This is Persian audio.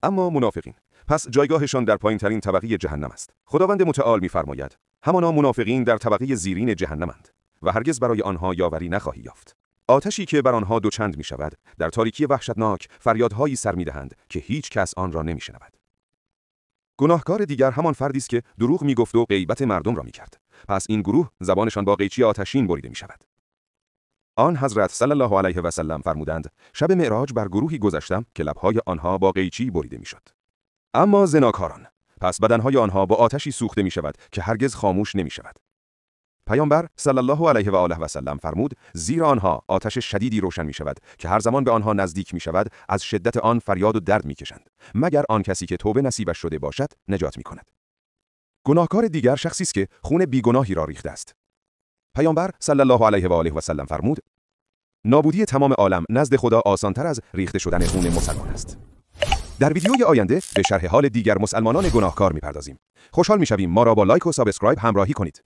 اما منافقین، پس جایگاهشان در پایین‌ترین طبقه جهنم است. خداوند متعال می‌فرماید: همانا منافقین در طبقه زیرین جهنمند و هرگز برای آنها یاوری نخواهی یافت. آتشی که بر آنها دوچند می‌شود، در تاریکی وحشتناک فریادهایی سر می‌دهند که هیچ کس آن را نمی‌شنود. گناهکار دیگر همان فردی است که دروغ می‌گفت و غیبت مردم را می‌کرد. پس این گروه زبانشان با قیچی آتشین بریده می‌شود. آن حضرت صلی الله علیه و سلم فرمودند: شب معراج بر گروهی گذشتم که لب‌های آنها با قیچی بریده می‌شد. اما زناکاران، پس بدنهای آنها با آتشی سوخته می‌شود که هرگز خاموش نمی‌شود. پیامبر صلی الله علیه و آله و سلم فرمود: زیرا آنها آتش شدیدی روشن می‌شود که هر زمان به آنها نزدیک می‌شود از شدت آن فریاد و درد می‌کشند، مگر آن کسی که توبه نصیبش شده باشد نجات می‌کند. گناهکار دیگر شخصی است که خون بیگناهی را ریخته است. پیامبر صلی الله علیه و آله و سلم فرمود: نابودی تمام عالم نزد خدا آسان‌تر از ریخته شدن خون مسلمان است. در ویدیوی آینده به شرح حال دیگر مسلمانان گناهکار می‌پردازیم. خوشحال می‌شویم ما را با لایک و سابسکرایب همراهی کنید.